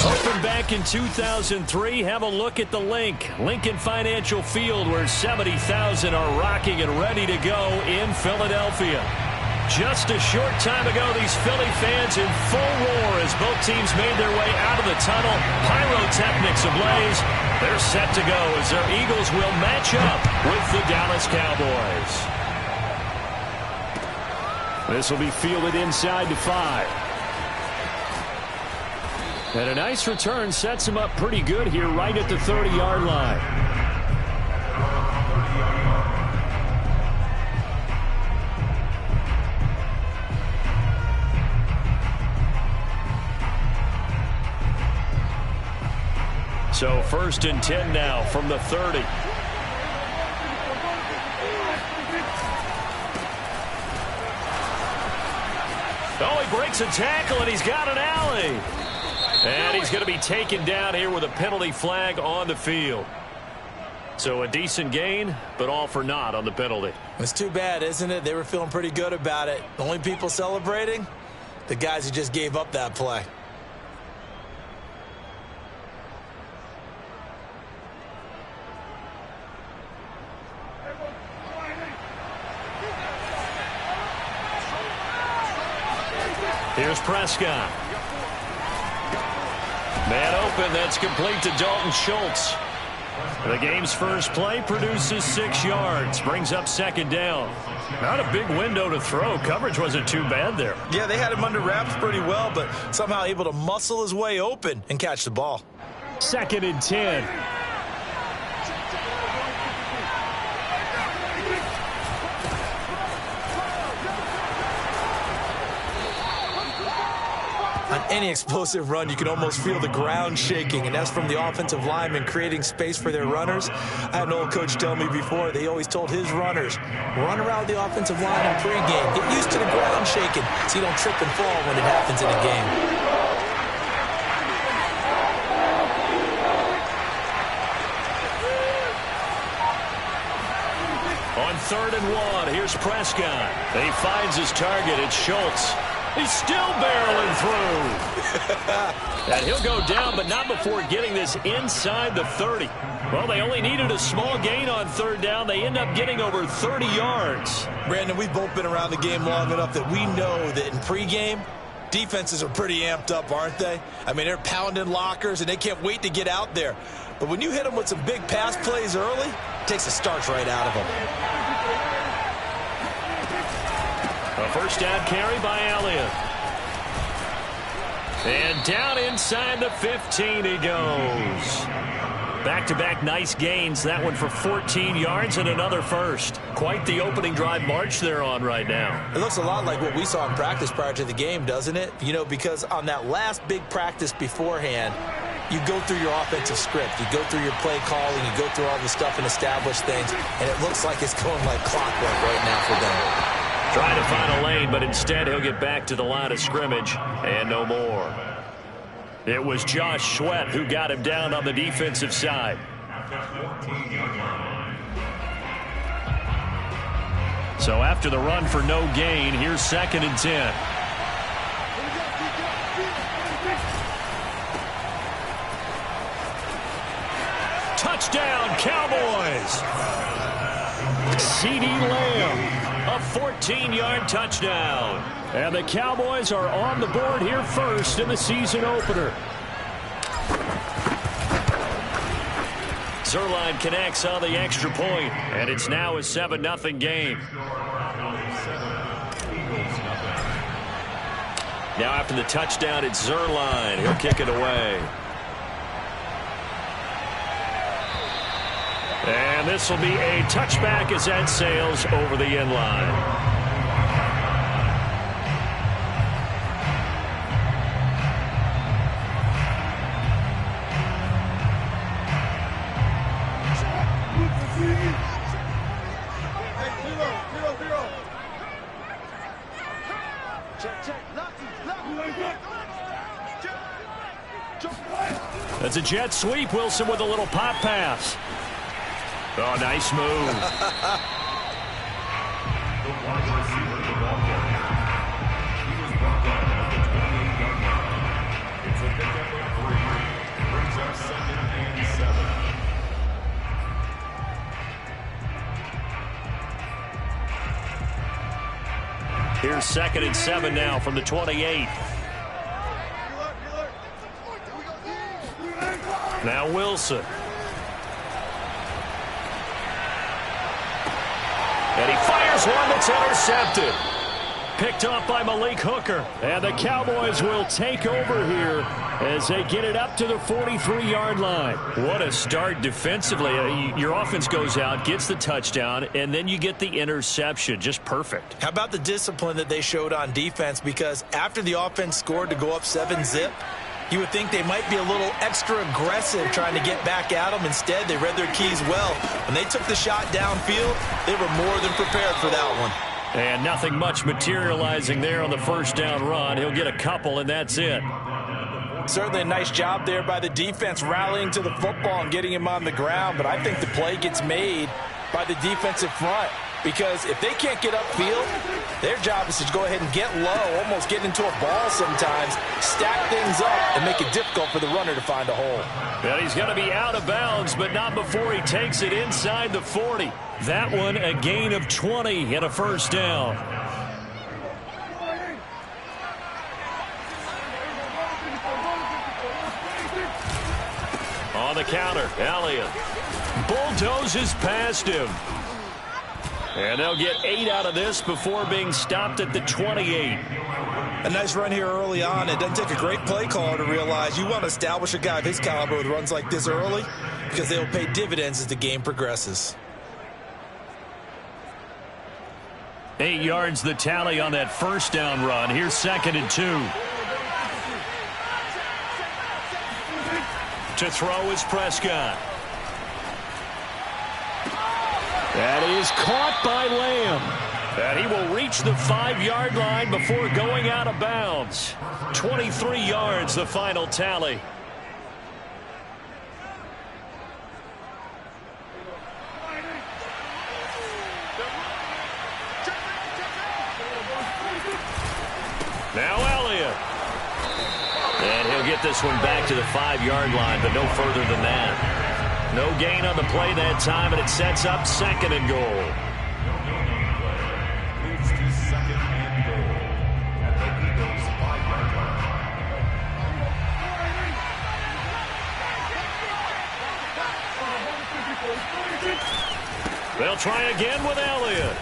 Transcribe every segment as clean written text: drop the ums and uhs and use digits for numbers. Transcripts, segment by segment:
Opened back in 2003, have a look at the Lincoln Financial Field, where 70,000 are rocking and ready to go in Philadelphia. Just a short time ago, these Philly fans in full roar as both teams made their way out of the tunnel. Pyrotechnics ablaze. They're set to go as their Eagles will match up with the Dallas Cowboys. This will be fielded inside to 5. And a nice return sets him up pretty good here right at the 30-yard line. So 1st and 10 now from the 30. Oh, he breaks a tackle and he's got an alley. And he's going to be taken down here with a penalty flag on the field. So a decent gain, but all for naught on the penalty. It's too bad, isn't it? They were feeling pretty good about it. The only people celebrating, the guys who just gave up that play. Here's Prescott. Man open, that's complete to Dalton Schultz. The game's first play produces 6 yards, brings up 2nd down. Not a big window to throw. Coverage wasn't too bad there. Yeah, they had him under wraps pretty well, but somehow able to muscle his way open and catch the ball. 2nd and 10. On any explosive run, you can almost feel the ground shaking, and that's from the offensive linemen creating space for their runners. I had an old coach tell me before, they always told his runners, run around the offensive line in pregame. Get used to the ground shaking so you don't trip and fall when it happens in a game. On 3rd and 1, here's Prescott. He finds his target. It's Schultz. He's still barreling through. And he'll go down, but not before getting this inside the 30. Well, they only needed a small gain on 3rd down. They end up getting over 30 yards. Brandon, we've both been around the game long enough that we know that in pregame, defenses are pretty amped up, aren't they? I mean, they're pounding lockers, and they can't wait to get out there. But when you hit them with some big pass plays early, it takes the starch right out of them. A 1st down carry by Elliott. And down inside the 15 he goes. Back-to-back nice gains. That one for 14 yards and another 1st. Quite the opening drive march they're on right now. It looks a lot like what we saw in practice prior to the game, doesn't it? You know, because on that last big practice beforehand, you go through your offensive script. You go through your play calling. You go through all the stuff and establish things. And it looks like it's going like clockwork right now for them. Trying to find a lane, but instead he'll get back to the line of scrimmage and no more. It was Josh Sweat who got him down on the defensive side. So after the run for no gain, here's 2nd and 10. Touchdown, Cowboys! CeeDee Lamb. A 14-yard touchdown. And the Cowboys are on the board here first in the season opener. Zuerlein connects on the extra point, and it's now a 7-0 game. Now after the touchdown, it's Zuerlein. He'll kick it away. And this will be a touchback as that sails over the end line. That's a jet sweep. Wilson with a little pop pass. Oh, nice move. 2nd and 7 now from the 28. Now Wilson. And he fires one that's intercepted. Picked off by Malik Hooker. And the Cowboys will take over here as they get it up to the 43-yard line. What a start defensively. Your offense goes out, gets the touchdown, and then you get the interception. Just perfect. How about the discipline that they showed on defense? Because after the offense scored to go up 7-zip, you would think they might be a little extra aggressive trying to get back at them. Instead, they read their keys well. When they took the shot downfield, they were more than prepared for that one. And nothing much materializing there on the first down run. He'll get a couple, and that's it. Certainly a nice job there by the defense rallying to the football and getting him on the ground. But I think the play gets made by the defensive front. Because if they can't get upfield, their job is to go ahead and get low, almost get into a ball sometimes, stack things up, and make it difficult for the runner to find a hole. Well, he's going to be out of bounds, but not before he takes it inside the 40. That one a gain of 20 and a first down. On the counter, Elliott bulldozes past him. And they'll get 8 out of this before being stopped at the 28. A nice run here early on. It doesn't take a great play caller to realize you want to establish a guy of his caliber with runs like this early because they'll pay dividends as the game progresses. 8 yards the tally on that first down run. Here's 2nd and 2. To throw is Prescott. That is caught by Lamb. And he will reach the 5-yard line before going out of bounds. 23 yards, the final tally. Now Elliott. And he'll get this one back to the 5-yard line, but no further than that. No gain on the play that time, and it sets up 2nd and goal. They'll try again with Elliott.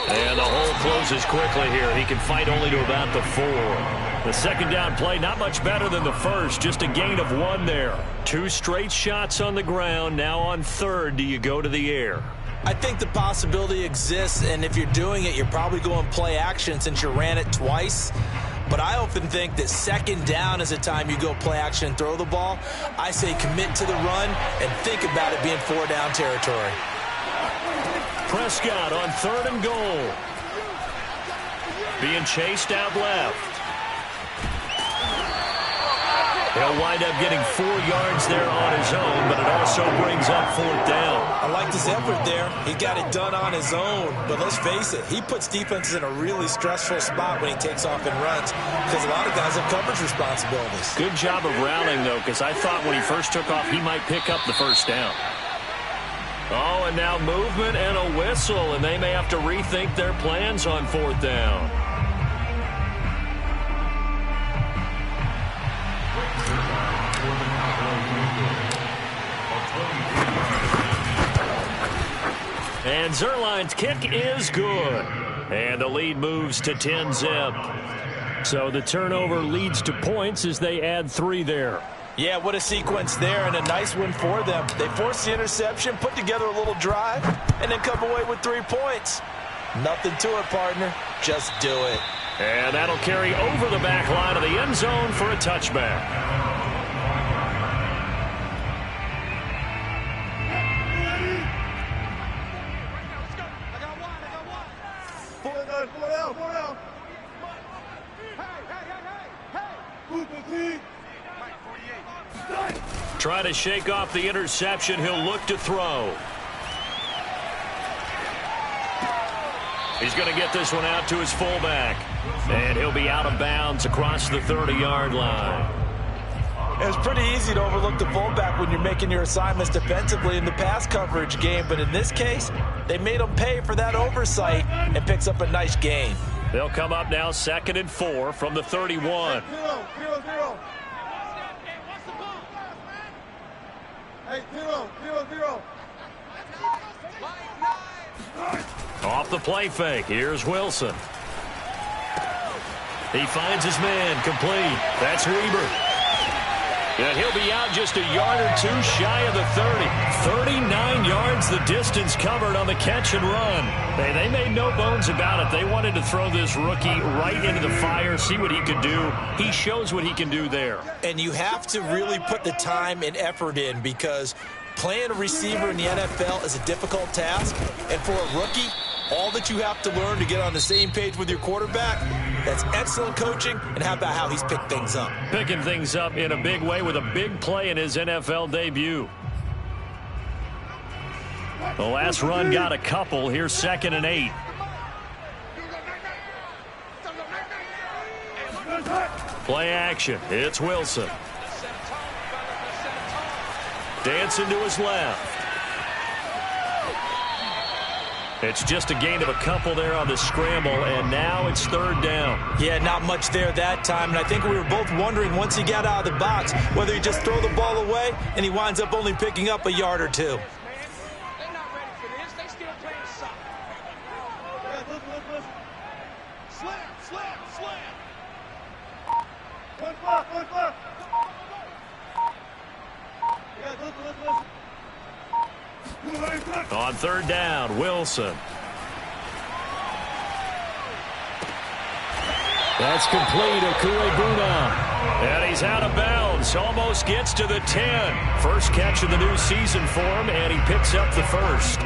And the hole closes quickly here. He can fight only to about the 4. The second down play, not much better than the first. Just a gain of 1 there. 2 straight shots on the ground. Now on 3rd, do you go to the air? I think the possibility exists, and if you're doing it, you're probably going play action since you ran it twice. But I often think that 2nd down is a time you go play action and throw the ball. I say commit to the run and think about it being 4-down territory. Prescott on 3rd and goal. Being chased out left. He'll wind up getting 4 yards there on his own, but it also brings up 4th down. I like this effort there. He got it done on his own, but let's face it, he puts defenses in a really stressful spot when he takes off and runs because a lot of guys have coverage responsibilities. Good job of rallying, though, because I thought when he first took off, he might pick up the first down. Oh, and now movement and a whistle, and they may have to rethink their plans on 4th down. And Zerline's kick is good. And the lead moves to 10-zip. So the turnover leads to points as they add 3 there. Yeah, what a sequence there, and a nice one for them. They forced the interception, put together a little drive, and then come away with 3 points. Nothing to it, partner. Just do it. And that'll carry over the back line of the end zone for a touchback. Try to shake off the interception. He'll look to throw. He's going to get this one out to his fullback. And he'll be out of bounds across the 30-yard line. It's pretty easy to overlook the fullback when you're making your assignments defensively in the pass coverage game, but in this case, they made him pay for that oversight and picks up a nice gain. They'll come up now 2nd and 4 from the 31. Off the play fake, here's Wilson. He finds his man, complete. That's Weber. And he'll be out just a yard or two shy of the 30. 39 yards the distance covered on the catch and run. Hey, they made no bones about it. They wanted to throw this rookie right into the fire, see what he could do. He shows what he can do there. And you have to really put the time and effort in, because playing a receiver in the NFL is a difficult task. And for a rookie, all that you have to learn to get on the same page with your quarterback, that's excellent coaching. And how about how he's picked things up? Picking things up in a big way with a big play in his NFL debut. The last run got a couple. Here's 2nd and 8. Play action. It's Wilson. Dancing to his left. It's just a gain of a couple there on the scramble, and now it's 3rd down. Yeah, not much there that time, and I think we were both wondering once he got out of the box whether he just throw the ball away, and he winds up only picking up a yard or two. They're not ready for this. They still playing soccer. Slam. One. On 3rd down, Wilson. That's complete, Okuebuna. And he's out of bounds, almost gets to the 10. First catch of the new season for him, and he picks up the first.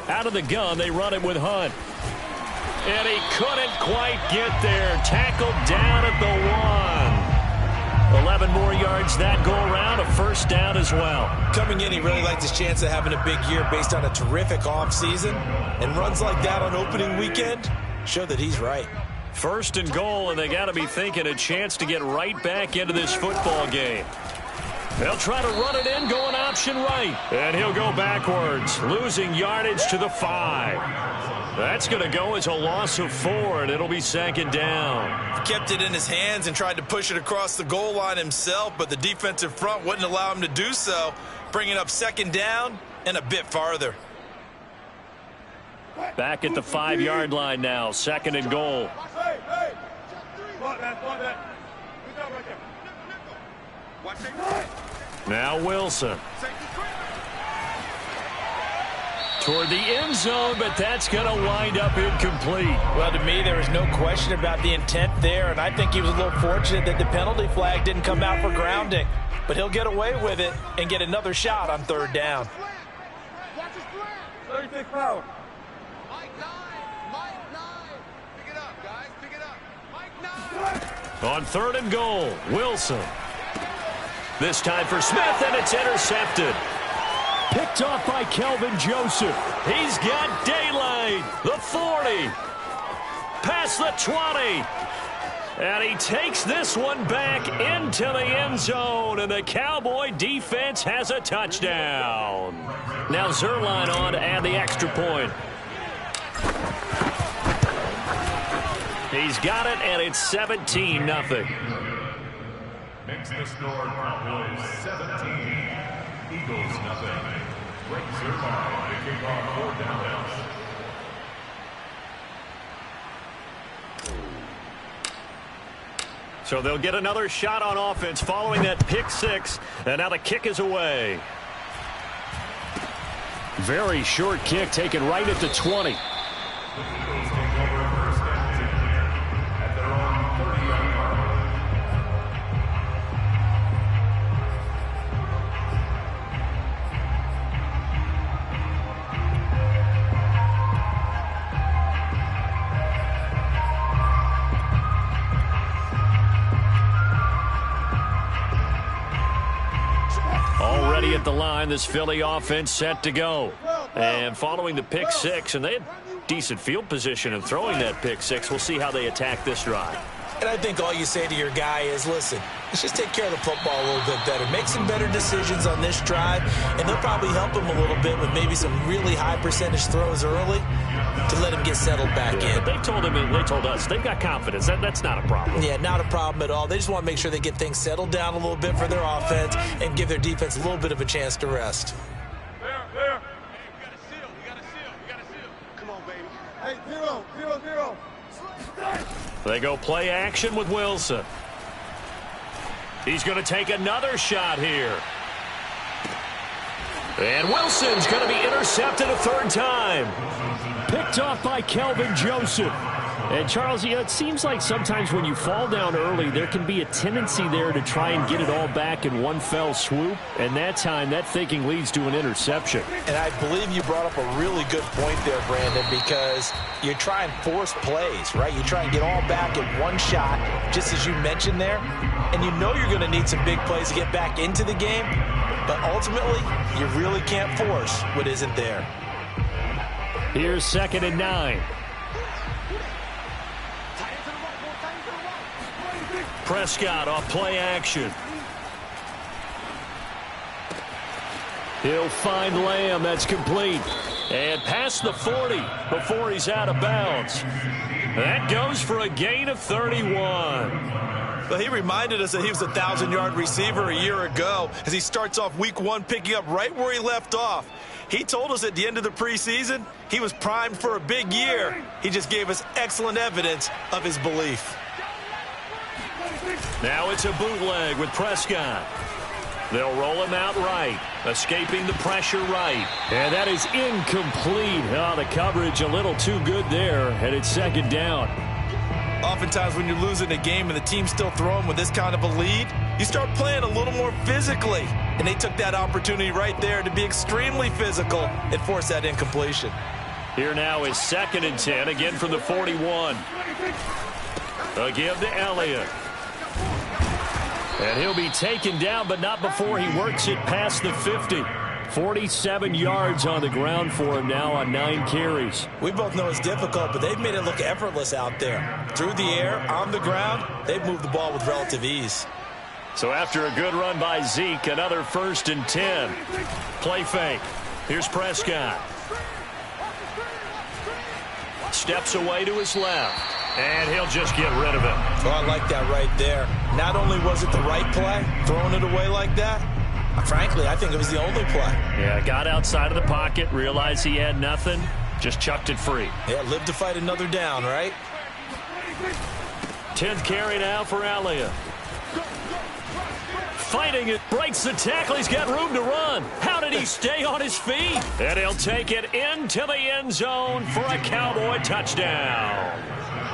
Out of the gun, they run it with Hunt. And he couldn't quite get there. Tackled down at the 1. 11 more yards that go around, a first down as well. Coming in, he really liked his chance of having a big year based on a terrific offseason. And runs like that on opening weekend show that he's right. 1st and goal, and they got to be thinking a chance to get right back into this football game. They'll try to run it in, going option right. And he'll go backwards, losing yardage to the 5. That's going to go as a loss of 4, and it'll be 2nd down. He kept it in his hands and tried to push it across the goal line himself, but the defensive front wouldn't allow him to do so, bringing up 2nd down and a bit farther. Back at the 5-yard line now, 2nd and goal. Now Wilson. Toward the end zone, but that's going to wind up incomplete. Well, to me, there was no question about the intent there, and I think he was a little fortunate that the penalty flag didn't come out for grounding. But he'll get away with it and get another shot on 3rd down. 36 power. Mike 9. Pick it up, guys. Pick it up. Mike 9. On 3rd and goal, Wilson. This time for Smith, and it's intercepted. Picked off by Kelvin Joseph. He's got daylight. The 40. Past the 20. And he takes this one back into the end zone. And the Cowboy defense has a touchdown. Now Zerline on to add the extra point. He's got it, and it's 17-0. Makes the score Cowboys 17. Eagles nothing. Break Zerline to kick off 4 downs. So they'll get another shot on offense following that pick 6. And now the kick is away. Very short kick taken right at the 20. At the line, this Philly offense set to go. And following the pick 6, and they had decent field position and throwing that pick six. We'll see how they attack this drive. And I think all you say to your guy is, listen, let's just take care of the football a little bit better. Make some better decisions on this drive, and they'll probably help him a little bit with maybe some really high percentage throws early to let him get settled back in. But they told us they've got confidence. That's not a problem. Yeah, not a problem at all. They just want to make sure they get things settled down a little bit for their offense and give their defense a little bit of a chance to rest. There. Hey, we got a seal. Come on, baby. Hey, 0. They go play action with Wilson. He's going to take another shot here. And Wilson's going to be intercepted a third time. Picked off by Kelvin Joseph. And, Charles, it seems like sometimes when you fall down early, there can be a tendency there to try and get it all back in one fell swoop. And that time, that thinking leads to an interception. And I believe you brought up a really good point there, Brandon, because you try and force plays, right? You try and get all back in one shot, just as you mentioned there. And you know you're going to need some big plays to get back into the game. But ultimately, you really can't force what isn't there. Here's 2nd and 9. Prescott off play action. He'll find Lamb. That's complete. And past the 40 before he's out of bounds. That goes for a gain of 31. Well, he reminded us that he was a 1,000-yard receiver a year ago as he starts off week 1 picking up right where he left off. He told us at the end of the preseason he was primed for a big year. He just gave us excellent evidence of his belief. Now it's a bootleg with Prescott. They'll roll him out right, escaping the pressure right. And that is incomplete. Oh, the coverage a little too good there, and it's 2nd down. Oftentimes when you're losing a game and the team's still throwing with this kind of a lead, you start playing a little more physically. And they took that opportunity right there to be extremely physical and force that incompletion. Here now is 2nd and 10, again from the 41. A give to Elliott. And he'll be taken down, but not before he works it past the 50. 47 yards on the ground for him now on 9 carries. We both know it's difficult, but they've made it look effortless out there. Through the air, on the ground, they've moved the ball with relative ease. So after a good run by Zeke, another 1st and 10. Play fake. Here's Prescott. Steps away to his left. And he'll just get rid of it. Oh, I like that right there. Not only was it the right play, throwing it away like that, frankly, I think it was the only play. Yeah, got outside of the pocket, realized he had nothing, just chucked it free. Yeah, live to fight another down, right? 10th carry now for Elliott. Fighting it, breaks the tackle. He's got room to run. How did he stay on his feet? And he'll take it into the end zone for a Cowboy touchdown.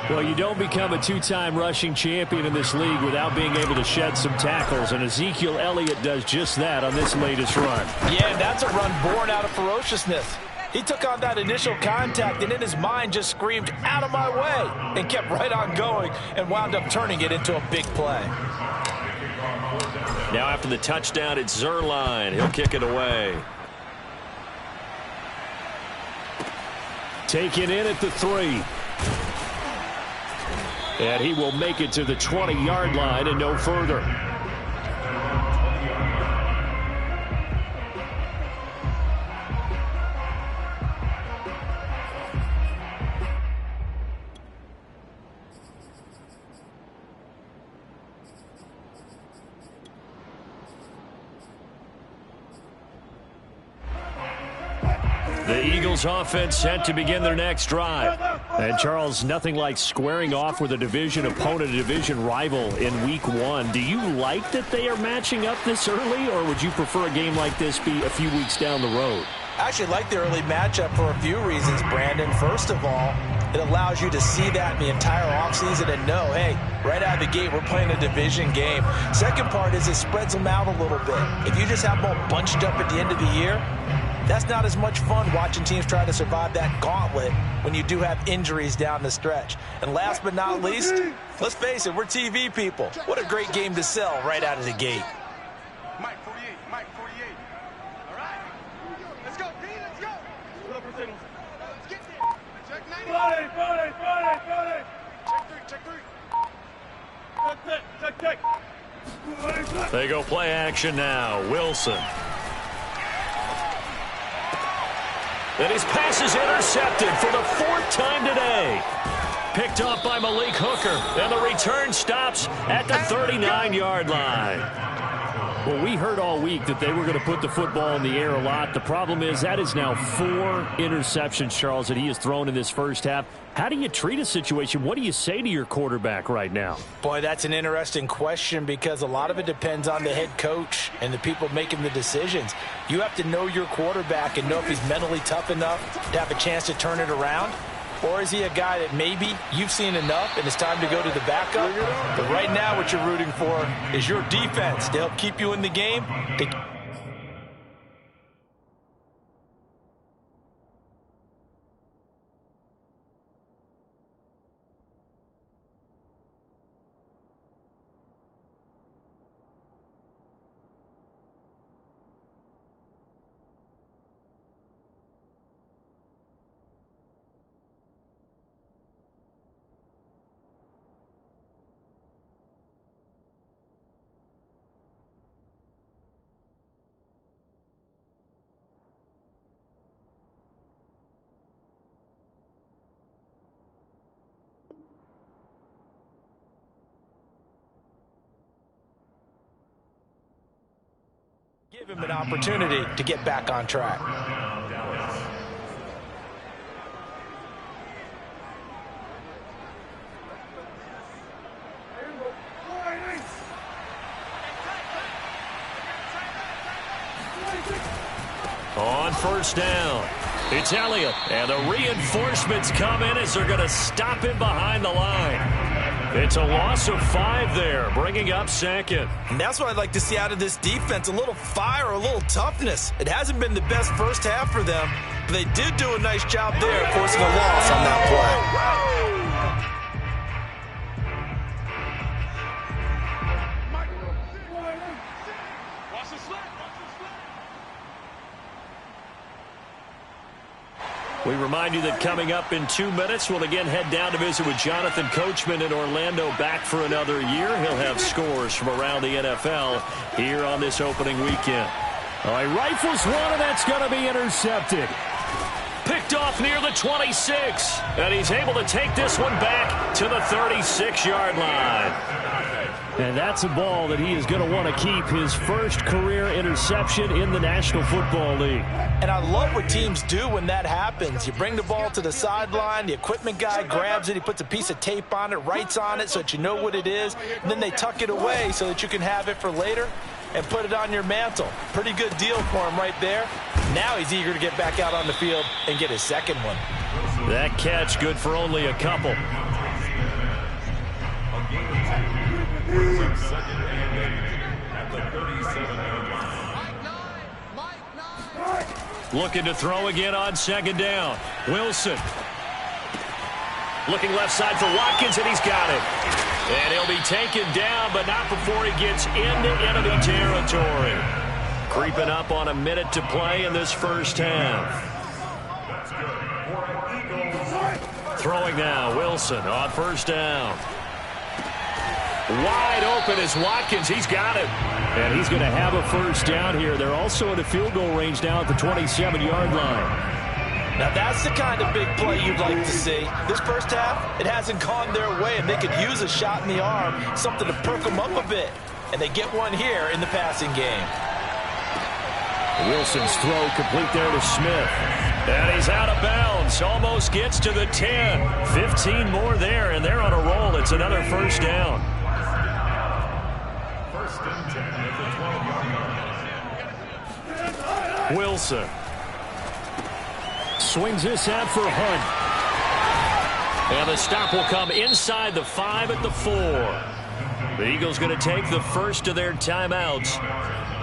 Well, you don't become a 2-time rushing champion in this league without being able to shed some tackles, and Ezekiel Elliott does just that on this latest run. Yeah, that's a run born out of ferociousness. He took on that initial contact and in his mind just screamed, "Out of my way," and kept right on going and wound up turning it into a big play. Now after the touchdown, it's Zerline. He'll kick it away. Taken in at the 3. And he will make it to the 20-yard line and no further. The Eagles offense set to begin their next drive. And Charles, nothing like squaring off with a division opponent, a division rival in week 1. Do you like that they are matching up this early, or would you prefer a game like this be a few weeks down the road? I actually like the early matchup for a few reasons, Brandon. First of all, it allows you to see that in the entire offseason and know, hey, right out of the gate, we're playing a division game. Second part is it spreads them out a little bit. If you just have them all bunched up at the end of the year, that's not as much fun watching teams try to survive that gauntlet when you do have injuries down the stretch. And last but not least, let's face it, we're TV people. What a great game to sell right out of the gate. Mike 48. All right. Let's go, D. Let's go. Let's get there. Check 9. They go play action now. Wilson. And his pass is intercepted for the 4th time today. Picked off by Malik Hooker. And the return stops at the 39-yard line. Well, we heard all week that they were going to put the football in the air a lot. The problem is that is now 4 interceptions, Charles, that he has thrown in this first half. How do you treat a situation? What do you say to your quarterback right now? Boy, that's an interesting question because a lot of it depends on the head coach and the people making the decisions. You have to know your quarterback and know if he's mentally tough enough to have a chance to turn it around. Or is he a guy that maybe you've seen enough and it's time to go to the backup? But right now what you're rooting for is your defense to help keep you in the game. Give him an opportunity to get back on track. On first down, it's Elliott. And the reinforcements come in as they're going to stop him behind the line. It's a loss of 5 there, bringing up 2nd. And that's what I'd like to see out of this defense, a little fire, a little toughness. It hasn't been the best first half for them, but they did do a nice job there forcing a loss on that play. We remind you that coming up in 2 minutes, we'll again head down to visit with Jonathan Coachman in Orlando, back for another year. He'll have scores from around the NFL here on this opening weekend. All right, rifles one, and that's going to be intercepted. Picked off near the 26, and he's able to take this one back to the 36-yard line. And that's a ball that he is going to want to keep, his first career interception in the National Football League. And I love what teams do when that happens. You bring the ball to the sideline, the equipment guy grabs it, he puts a piece of tape on it, writes on it so that you know what it is, and then they tuck it away so that you can have it for later and put it on your mantle. Pretty good deal for him right there. Now he's eager to get back out on the field and get his second one. That catch good for only a couple. Looking to throw again on 2nd down. Wilson. Looking left side for Watkins, and he's got it. And he'll be taken down, but not before he gets into enemy territory. Creeping up on a minute to play in this first half. Throwing now, Wilson on first down. Wide open is Watkins. He's got it. And he's going to have a first down here. They're also in a field goal range now at the 27-yard line. Now that's the kind of big play you'd like to see. This first half, it hasn't gone their way, and they could use a shot in the arm, something to perk them up a bit. And they get one here in the passing game. Wilson's throw complete there to Smith. And he's out of bounds. Almost gets to the 10. 15 more there, and they're on a roll. It's another first down. First and 10 at the 12-yard line. Wilson swings this out for Hunt. And the stop will come inside the 5 at the 4. The Eagles going to take the first of their timeouts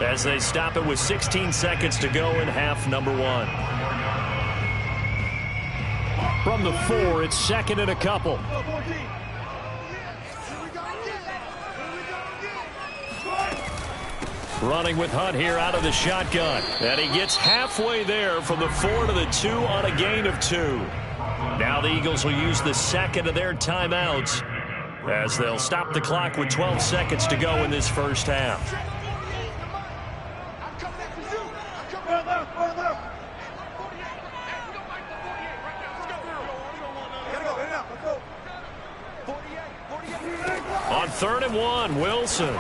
as they stop it with 16 seconds to go in half number 1. From the 4, it's 2nd and a couple. Running with Hunt here out of the shotgun. And he gets halfway there from the 4 to the 2 on a gain of 2. Now the Eagles will use the second of their timeouts as they'll stop the clock with 12 seconds to go in this first half. On 3rd and 1, Wilson.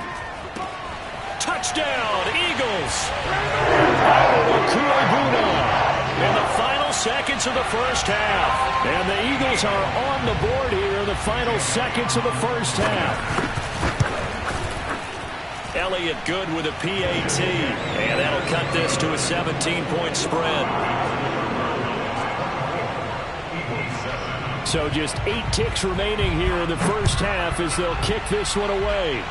Touchdown, Eagles. In the final seconds of the first half. And the Eagles are on the board here in the final seconds of the first half. Elliott good with a PAT. And that'll cut this to a 17-point spread. So just 8 ticks remaining here in the first half as they'll kick this one away.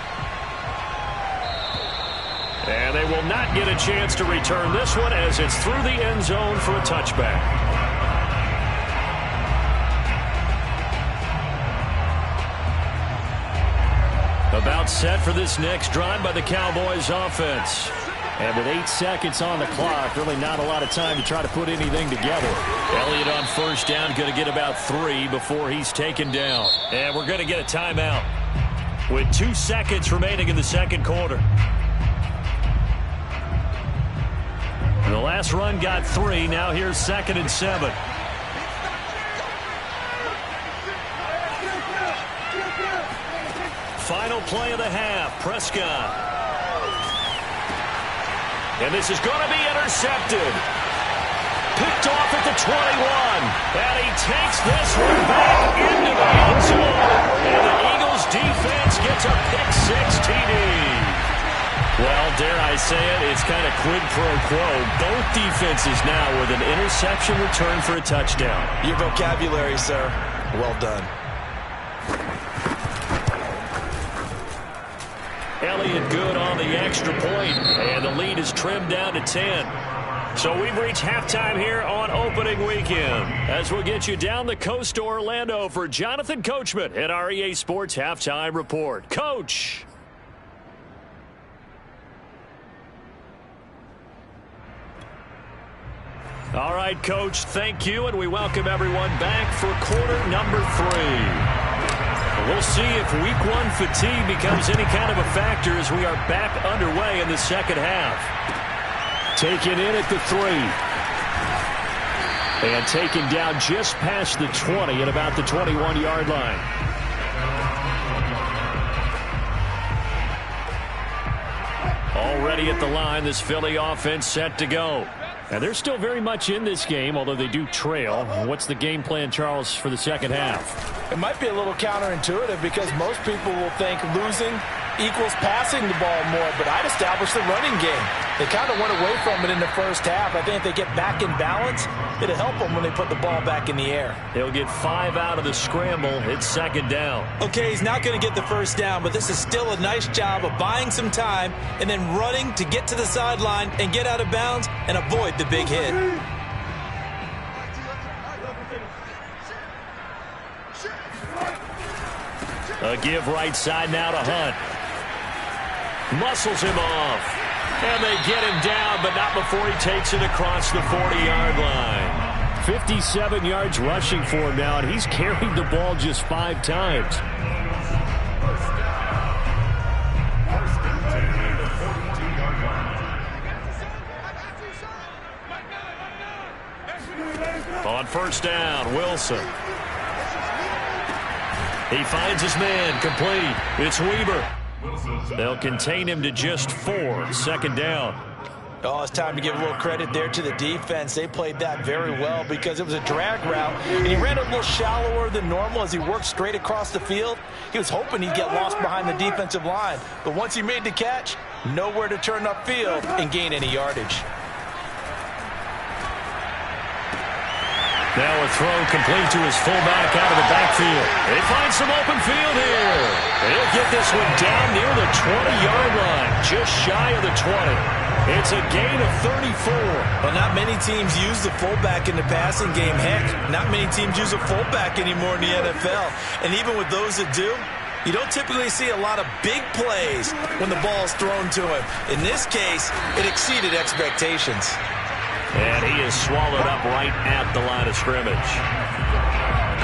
And they will not get a chance to return this one as it's through the end zone for a touchback. About set for this next drive by the Cowboys offense. And with 8 seconds on the clock, really not a lot of time to try to put anything together. Elliott on first down, going to get about 3 before he's taken down. And we're going to get a timeout with 2 seconds remaining in the second quarter. The last run got 3. Now here's 2nd and 7. Final play of the half. Prescott. And this is going to be intercepted. Picked off at the 21. And he takes this one back into the end zone. And the Eagles defense gets a pick-6 TD. Well, dare I say it, it's kind of quid pro quo. Both defenses now with an interception return for a touchdown. Your vocabulary, sir. Well done. Elliott good on the extra point, and the lead is trimmed down to 10. So we've reached halftime here on opening weekend, as we'll get you down the coast to Orlando for Jonathan Coachman at our EA Sports Halftime Report. Coach! All right, Coach, thank you, and we welcome everyone back for quarter number 3. We'll see if week 1 fatigue becomes any kind of a factor as we are back underway in the second half. Taken in at the 3. And taken down just past the 20 at about the 21-yard line. Already at the line, this Philly offense set to go. And they're still very much in this game, although they do trail. What's the game plan, Charles, for the second half? It might be a little counterintuitive because most people will think losing equals passing the ball more, but I'd establish the running game. They kind of went away from it in the first half. I think if they get back in balance, it'll help them when they put the ball back in the air. They'll get 5 out of the scramble. It's second down. Okay, he's not going to get the first down, but this is still a nice job of buying some time and then running to get to the sideline and get out of bounds and avoid the big hit. A give right side now to Hunt. Muscles him off. And they get him down, but not before he takes it across the 40-yard line. 57 yards rushing for him now, and he's carried the ball just 5 times. On first down, Wilson. He finds his man, complete. It's Weber. They'll contain him to just 4. Second down. Oh, it's time to give a little credit there to the defense. They played that very well because it was a drag route, and he ran a little shallower than normal as he worked straight across the field. He was hoping he'd get lost behind the defensive line, but once he made the catch, nowhere to turn upfield and gain any yardage. Now a throw complete to his fullback out of the backfield. They find some open field here. They'll get this one down near the 20-yard line, just shy of the 20. It's a gain of 34. Well, not many teams use the fullback in the passing game. Heck, not many teams use a fullback anymore in the NFL. And even with those that do, you don't typically see a lot of big plays when the ball is thrown to him. In this case, it exceeded expectations. And he is swallowed up right at the line of scrimmage.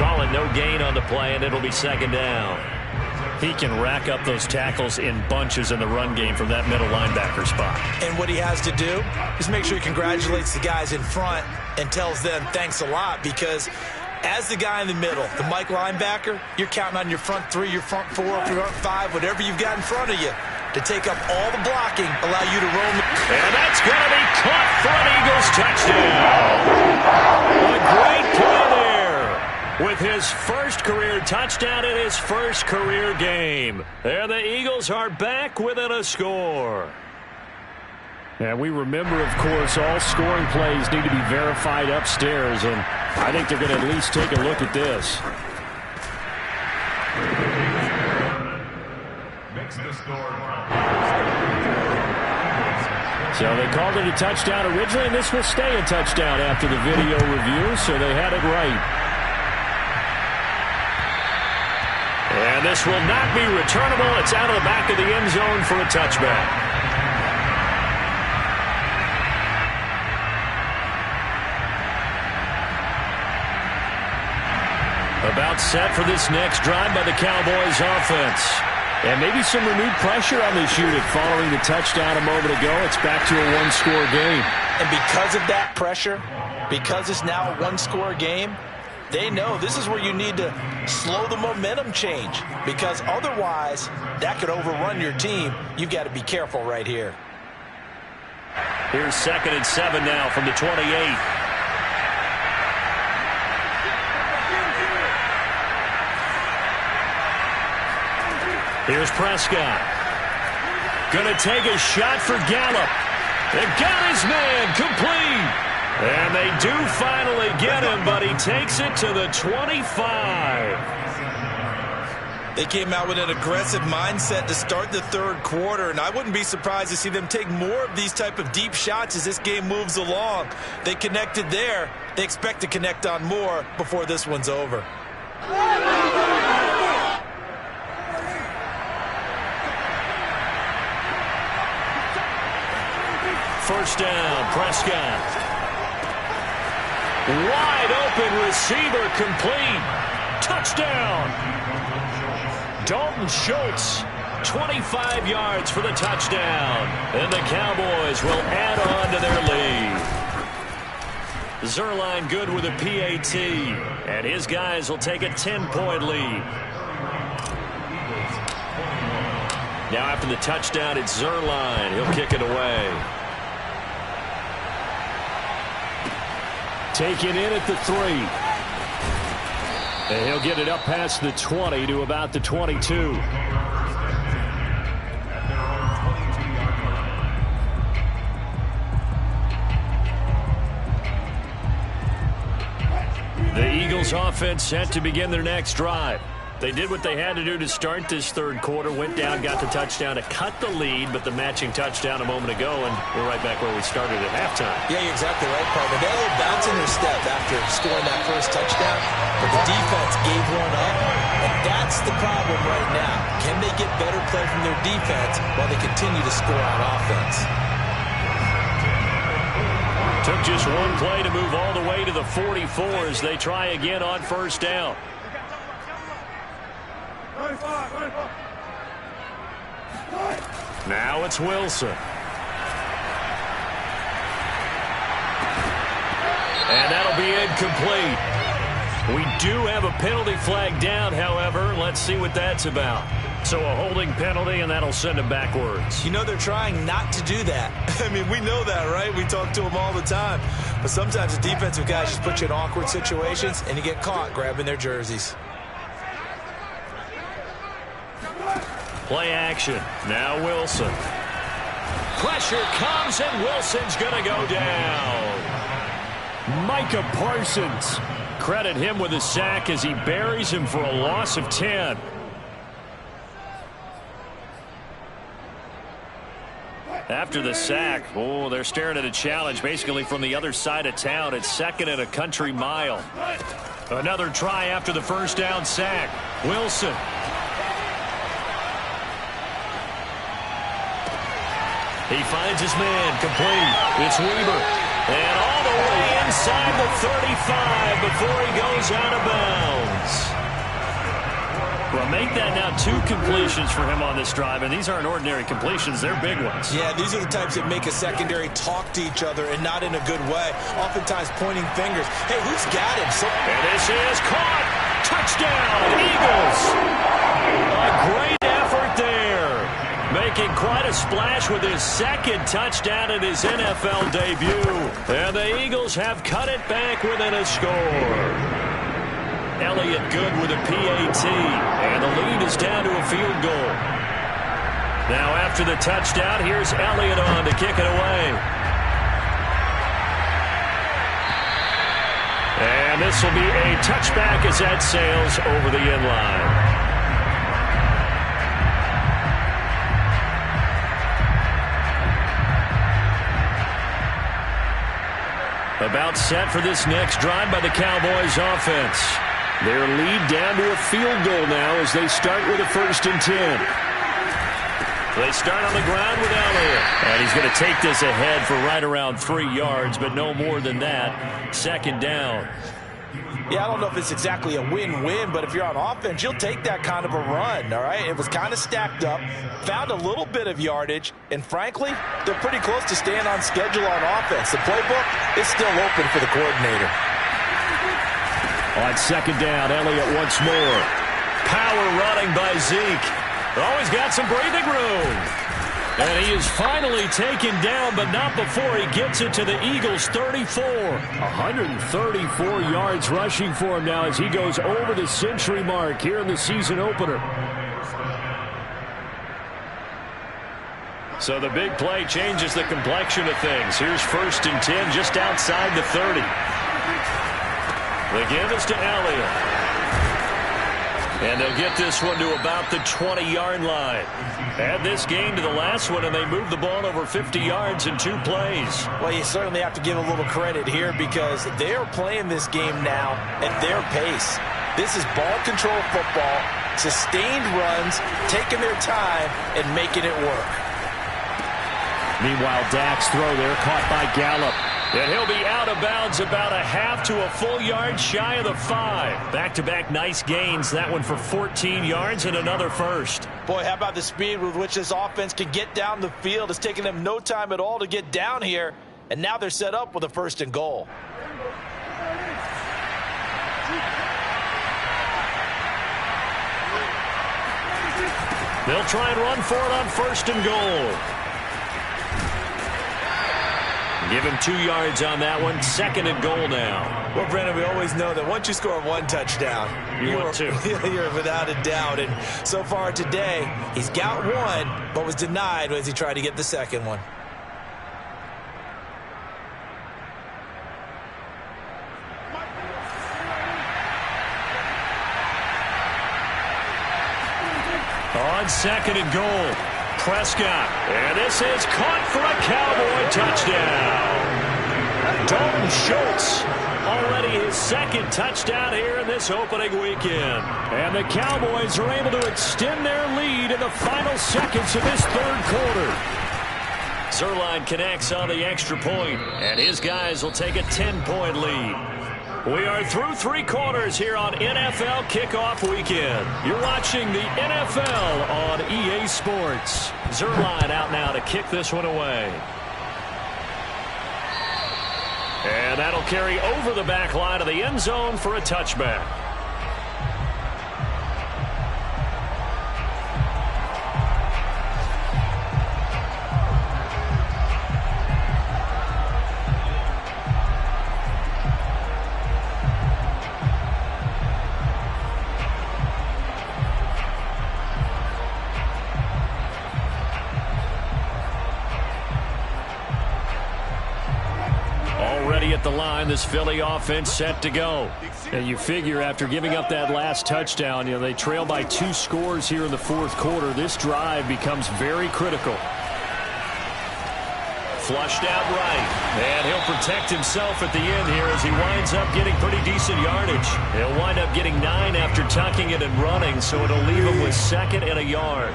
Call it no gain on the play, and it'll be second down. He can rack up those tackles in bunches in the run game from that middle linebacker spot. And what he has to do is make sure he congratulates the guys in front and tells them thanks a lot, because as the guy in the middle, the Mike linebacker, you're counting on your front three, your front four, your front five, whatever you've got in front of you to take up all the blocking, allow you to roam. And that's going to be caught for an Eagles touchdown. A great play there with his first career touchdown in his first career game. And the Eagles are back within a score. And we remember, of course, all scoring plays need to be verified upstairs, and I think they're going to at least take a look at this. Makes the score. So they called it a touchdown originally, and this will stay a touchdown after the video review, so they had it right. And this will not be returnable. It's out of the back of the end zone for a touchback. About set for this next drive by the Cowboys offense. And maybe some renewed pressure on this unit following the touchdown a moment ago. It's back to a one-score game. And because of that pressure, because it's now a one-score game, they know this is where you need to slow the momentum change, because otherwise that could overrun your team. You've got to be careful right here. Here's 2nd and 7 now from the 28. Here's Prescott. Gonna take a shot for Gallup. They've got his man complete. And they do finally get him, but he takes it to the 25. They came out with an aggressive mindset to start the third quarter, and I wouldn't be surprised to see them take more of these type of deep shots as this game moves along. They connected there. They expect to connect on more before this one's over. First down, Prescott. Wide open receiver complete. Touchdown. Dalton Schultz, 25 yards for the touchdown. And the Cowboys will add on to their lead. Zerline good with a PAT. And his guys will take a 10-point lead. Now after the touchdown, it's Zerline. He'll kick it away. Taken in at the 3. And he'll get it up past the 20 to about the 22. The Eagles offense set to begin their next drive. They did what they had to do to start this third quarter, went down, got the touchdown to cut the lead, but the matching touchdown a moment ago, and we're right back where we started at halftime. Yeah, you're exactly right, partner. They had a little bounce in their step after scoring that first touchdown, but the defense gave one up, and that's the problem right now. Can they get better play from their defense while they continue to score on offense? Took just one play to move all the way to the 44 as they try again on first down. Now it's Wilson. And that'll be incomplete. We do have a penalty flag down, however. Let's see what that's about. So a holding penalty, and that'll send him backwards. You know they're trying not to do that. I mean, we know that, right? We talk to them all the time. But sometimes the defensive guys just put you in awkward situations, and you get caught grabbing their jerseys. Play action. Now Wilson. Pressure comes, and Wilson's going to go down. Micah Parsons. Credit him with a sack as he buries him for a loss of 10. After the sack, they're staring at a challenge basically from the other side of town. It's 2nd and a country mile. Another try after the first down sack. Wilson. He finds his man complete. It's Weaver. And all the way inside the 35 before he goes out of bounds. From make that now 2 completions for him on this drive, and these aren't ordinary completions. They're big ones. Yeah, these are the types that make a secondary talk to each other and not in a good way, oftentimes pointing fingers. Hey, who's got him? And this is caught. Touchdown, Eagles. A great effort there. Making quite a splash with his 2nd touchdown in his NFL debut. And the Eagles have cut it back within a score. Elliott good with a PAT, and the lead is down to a field goal. Now after the touchdown, here's Elliott on to kick it away. And this will be a touchback as that sails over the end line. About set for this next drive by the Cowboys offense. Their lead down to a field goal now as they start with a 1st and 10. They start on the ground with Elliott. And he's going to take this ahead for right around 3 yards, but no more than that. 2nd down. Yeah, I don't know if it's exactly a win-win, but if you're on offense, you'll take that kind of a run, all right? It was kind of stacked up, found a little bit of yardage, and frankly, they're pretty close to staying on schedule on offense. The playbook is still open for the coordinator. On 2nd down, Elliott once more. Power running by Zeke. Oh, he's got some breathing room. And he is finally taken down, but not before he gets it to the Eagles' 34. 134 yards rushing for him now as he goes over the century mark here in the season opener. So the big play changes the complexion of things. Here's 1st and 10 just outside the 30. The give is to Elliott. And they'll get this one to about the 20-yard line. Add this game to the last one, and they moved the ball over 50 yards in 2 plays. Well, you certainly have to give a little credit here because they are playing this game now at their pace. This is ball control football, sustained runs, taking their time, and making it work. Meanwhile, Dak's throw there caught by Gallup. And he'll be out of bounds about a half to a full yard shy of the 5. Back-to-back nice gains. That one for 14 yards and another 1st. Boy, how about the speed with which this offense can get down the field? It's taken them no time at all to get down here. And now they're set up with a 1st and goal. They'll try and run for it on 1st and goal. Give him 2 yards on that one. 2nd and goal now. Well, Brennan, we always know that once you score 1 touchdown, you're 2. You're without a doubt. And so far today, he's got 1, but was denied as he tried to get the 2nd one. On 2nd and goal. Prescott, and this is caught for a Cowboy touchdown. Dalton Schultz, already his 2nd touchdown here in this opening weekend. And the Cowboys are able to extend their lead in the final seconds of this 3rd quarter. Zerline connects on the extra point, and his guys will take a 10-point lead. We are through 3 quarters here on NFL Kickoff Weekend. You're watching the NFL on EA Sports. Zerline out now to kick this one away. And that'll carry over the back line of the end zone for a touchback. At the line, this Philly offense set to go. And you figure after giving up that last touchdown, they trail by 2 scores here in the 4th quarter. This drive becomes very critical. Flushed out right, and he'll protect himself at the end here as he winds up getting pretty decent yardage. He'll wind up getting 9 after tucking it and running, so it'll leave him with 2nd and a yard.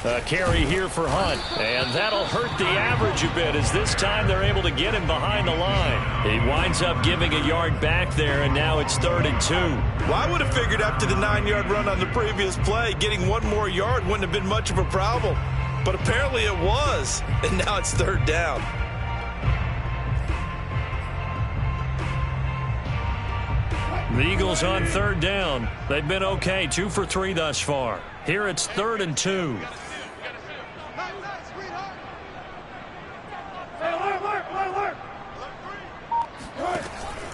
A carry here for Hunt, and that'll hurt the average a bit as this time they're able to get him behind the line. He winds up giving a yard back there, and now it's 3rd and 2. Well, I would have figured after the 9-yard run on the previous play, getting 1 more yard wouldn't have been much of a problem. But apparently it was, and now it's 3rd down. The Eagles on 3rd down. They've been okay, 2 for 3 thus far. Here it's 3rd and 2.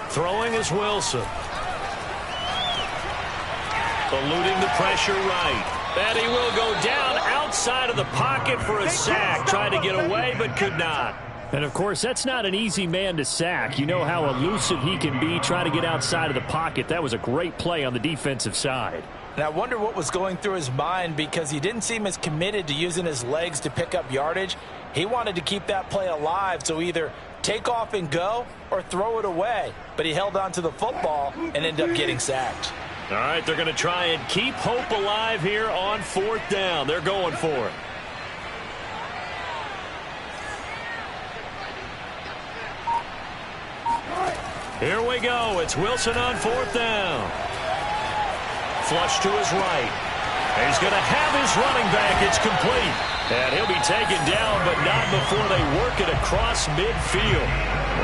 Throwing is Wilson. Eluding the pressure right. And he will go down outside of the pocket for a sack. Tried to get away but could not. And, of course, that's not an easy man to sack. You know how elusive he can be, trying to get outside of the pocket. That was a great play on the defensive side. And I wonder what was going through his mind, because he didn't seem as committed to using his legs to pick up yardage. He wanted to keep that play alive, so either take off and go or throw it away. But he held on to the football and ended up getting sacked. All right, they're going to try and keep hope alive here on 4th down. They're going for it. Here we go. It's Wilson on 4th down. Flush to his right. He's going to have his running back. It's complete. And he'll be taken down, but not before they work it across midfield.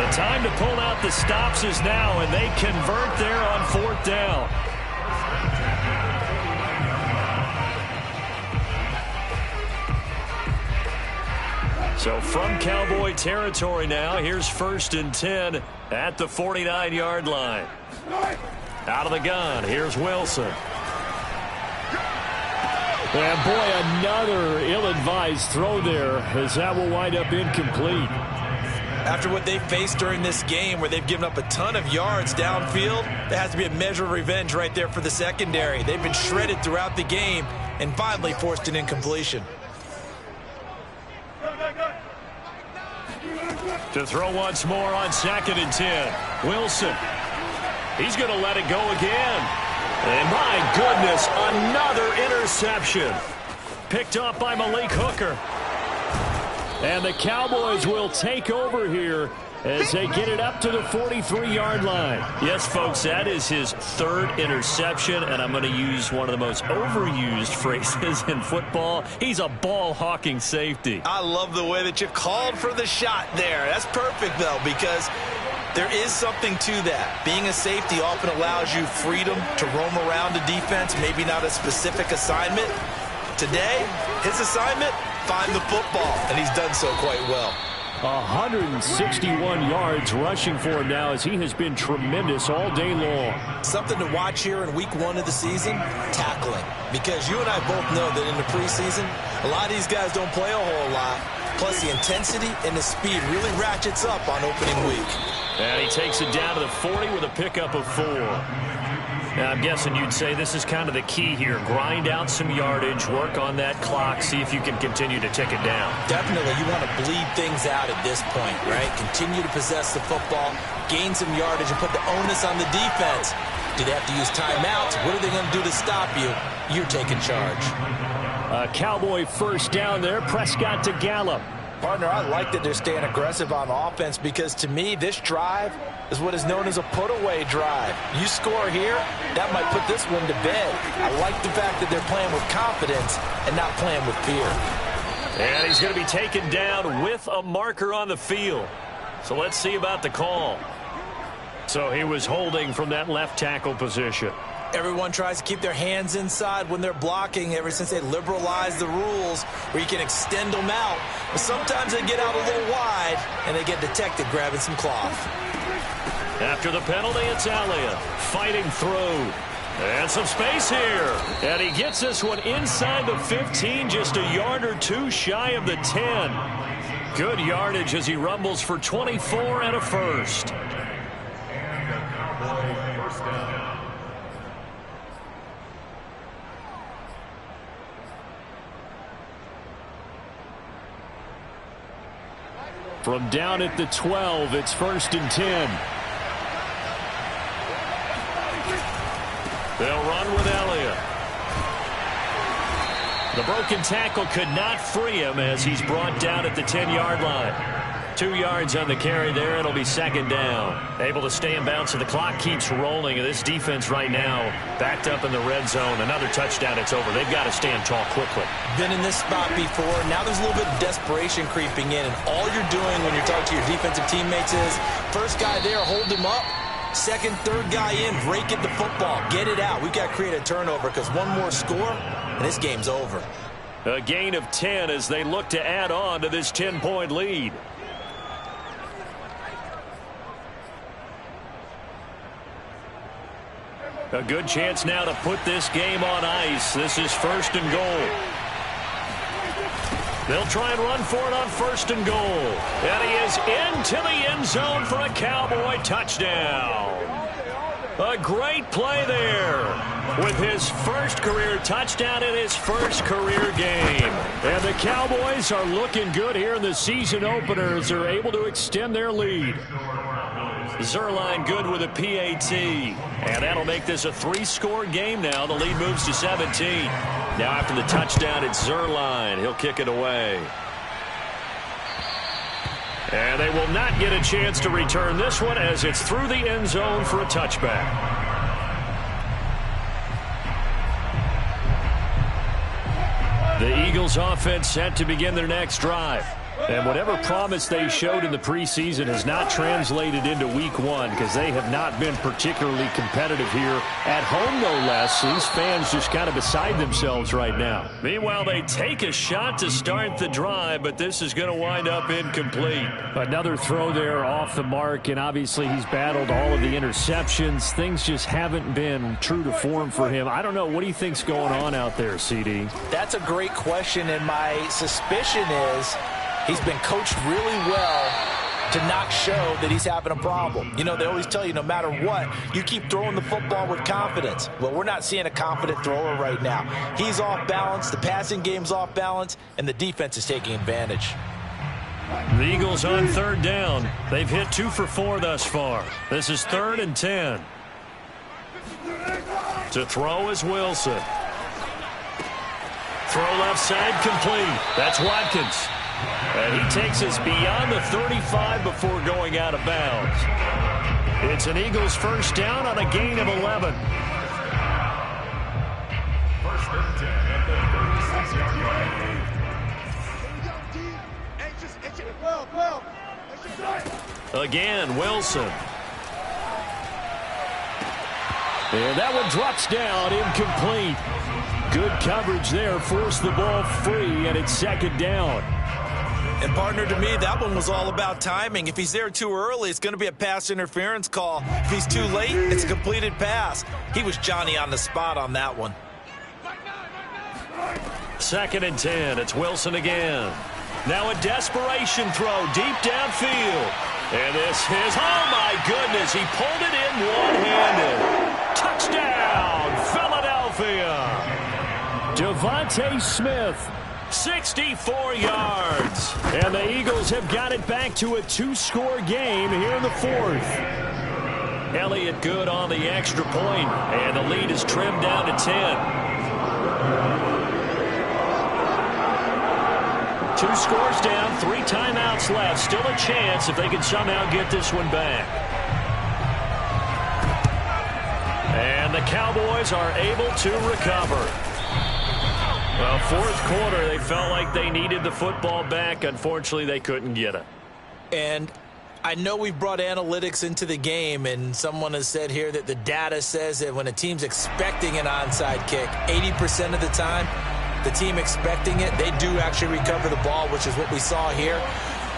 The time to pull out the stops is now, and they convert there on 4th down. So from Cowboy territory now, here's 1st and 10 at the 49-yard line. Out of the gun, here's Wilson. And boy, another ill-advised throw there, as that will wind up incomplete. After what they faced during this game, where they've given up a ton of yards downfield, there has to be a measure of revenge right there for the secondary. They've been shredded throughout the game and finally forced an incompletion. To throw once more on 2nd and 10. Wilson. He's going to let it go again. And my goodness, another interception. Picked up by Malik Hooker. And the Cowboys will take over here as they get it up to the 43-yard line. Yes, folks, that is his 3rd interception, and I'm going to use one of the most overused phrases in football. He's a ball-hawking safety. I love the way that you called for the shot there. That's perfect, though, because there is something to that. Being a safety often allows you freedom to roam around a defense, maybe not a specific assignment. Today, his assignment, find the football, and he's done so quite well. 161 yards rushing for him now, as he has been tremendous all day long. Something to watch here in week 1 of the season, tackling. Because you and I both know that in the preseason, a lot of these guys don't play a whole lot. Plus the intensity and the speed really ratchets up on opening week. And he takes it down to the 40 with a pickup of 4. Now, I'm guessing you'd say this is kind of the key here. Grind out some yardage, work on that clock, see if you can continue to tick it down. Definitely. You want to bleed things out at this point, right? Continue to possess the football, gain some yardage, and put the onus on the defense. Do they have to use timeouts? What are they going to do to stop you? You're taking charge. A Cowboy 1st down there. Prescott to Gallup. Partner, I like that they're staying aggressive on offense, because to me, this drive is what is known as a put-away drive. You score here, that might put this one to bed. I like the fact that they're playing with confidence and not playing with fear. And he's going to be taken down with a marker on the field. So let's see about the call. So he was holding from that left tackle position. Everyone tries to keep their hands inside when they're blocking ever since they liberalized the rules where you can extend them out. But sometimes they get out a little wide and they get detected grabbing some cloth. After the penalty, it's Elliott fighting through. And some space here. And he gets this one inside the 15, just a yard or 2 shy of the 10. Good yardage as he rumbles for 24 and a first. And the Cowboy 1st down. From down at the 12, it's 1st and 10. They'll run with Elliott. The broken tackle could not free him as he's brought down at the 10-yard line. 2 yards on the carry there. It'll be second down. Able to stay in bounds, so the clock keeps rolling. And this defense right now backed up in the red zone. Another touchdown, it's over. They've got to stand tall quickly. Been in this spot before. Now there's a little bit of desperation creeping in. And all you're doing when you're talking to your defensive teammates is, first guy there, hold him up. Second, third guy in, break it the football. Get it out. We've got to create a turnover because one more score, and this game's over. A gain of 10 as they look to add on to this 10-point lead. A good chance now to put this game on ice. This is first and goal. They'll try and run for it on first and goal. And he is into the end zone for a Cowboy touchdown. A great play there with his first career touchdown in his first career game. And the Cowboys are looking good here in the season opener as they're able to extend their lead. Zerline good with a PAT. And that'll make this a 3-score game now. The lead moves to 17. Now after the touchdown, it's Zerline. He'll kick it away. And they will not get a chance to return this one as it's through the end zone for a touchback. The Eagles offense set to begin their next drive. And whatever promise they showed in the preseason has not translated into week one because they have not been particularly competitive here at home, no less. These fans just kind of beside themselves right now. Meanwhile, they take a shot to start the drive, but this is going to wind up incomplete. Another throw there off the mark, and obviously he's battled all of the interceptions. Things just haven't been true to form for him. I don't know. What do you think's going on out there, CD? That's a great question, and my suspicion is he's been coached really well to not show that he's having a problem. You know, they always tell you no matter what, you keep throwing the football with confidence. Well, we're not seeing a confident thrower right now. He's off balance, the passing game's off balance, and the defense is taking advantage. The Eagles on third down. They've hit 2 for 4 thus far. This is 3rd and 10. To throw is Wilson. Throw left side complete. That's Watkins. And he takes us beyond the 35 before going out of bounds. It's an Eagles first down on a gain of 11. First and 10 at the 36-yard line. Again, Wilson. And that one drops down, incomplete. Good coverage there, forced the ball free, and it's second down. And partner, to me, that one was all about timing. If he's there too early, it's going to be a pass interference call. If he's too late, it's a completed pass. He was Johnny on the spot on that one. 2nd and 10. It's Wilson again. Now a desperation throw deep downfield. And this is, oh my goodness, he pulled it in one-handed. Touchdown, Philadelphia. Devontae Smith. 64 yards. And the Eagles have got it back to a 2-score game here in the 4th. Elliott good on the extra point, and the lead is trimmed down to 10. 2 scores down, 3 timeouts left. Still a chance if they can somehow get this one back. And the Cowboys are able to recover. Well, 4th quarter, they felt like they needed the football back. Unfortunately, they couldn't get it. And I know we've brought analytics into the game, and someone has said here that the data says that when a team's expecting an onside kick, 80% of the time, the team expecting it, they do actually recover the ball, which is what we saw here.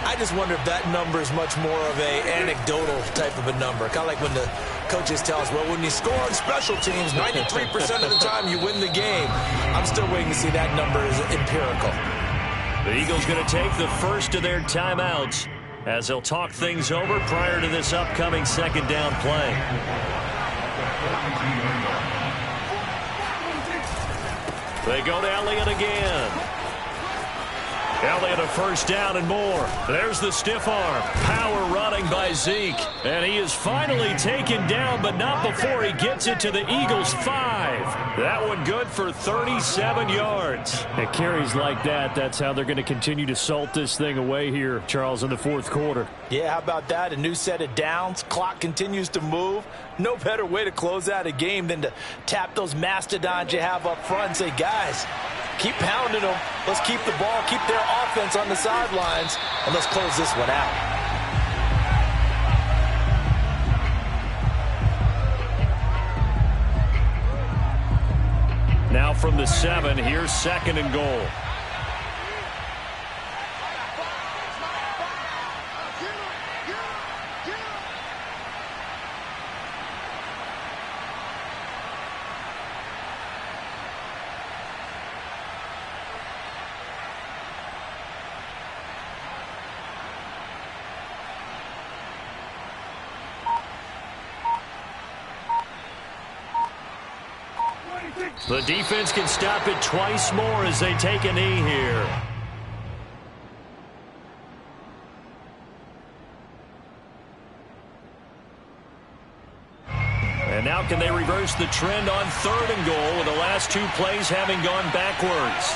I just wonder if that number is much more of a anecdotal type of a number. Kind of like when the coaches tell us, well, when you score on special teams, 93% of the time you win the game. I'm still waiting to see that number is empirical. The Eagles going to take the first of their timeouts as they'll talk things over prior to this upcoming second down play. They go to Elliott again. Ellie at a first down and more. There's the stiff arm. Power running by Zeke. And he is finally taken down, but not before he gets it to the Eagles' 5. That one good for 37 yards. It carries like that. That's how they're going to continue to salt this thing away here, Charles, in the fourth quarter. Yeah, how about that? A new set of downs. Clock continues to move. No better way to close out a game than to tap those mastodons you have up front and say, guys, keep pounding them. Let's keep the ball, keep their offense on the sidelines, and let's close this one out. Now from the 7, here's 2nd and goal. The defense can stop it twice more as they take a knee here. And now can they reverse the trend on 3rd and goal with the last 2 plays having gone backwards?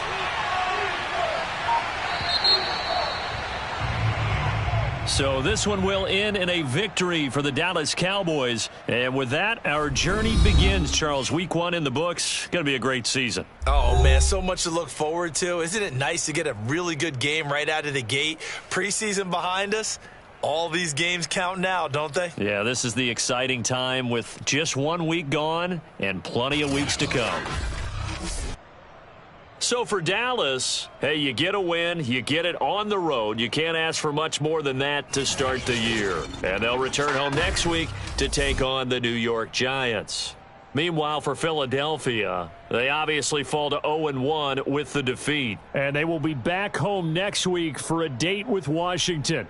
So this one will end in a victory for the Dallas Cowboys. And with that, our journey begins, Charles. Week 1 in the books. Going to be a great season. Oh, man, so much to look forward to. Isn't it nice to get a really good game right out of the gate? Preseason behind us. All these games count now, don't they? Yeah, this is the exciting time with just 1 week gone and plenty of weeks to come. So for Dallas, hey, you get a win, you get it on the road. You can't ask for much more than that to start the year. And they'll return home next week to take on the New York Giants. Meanwhile, for Philadelphia, they obviously fall to 0-1 with the defeat. And they will be back home next week for a date with Washington.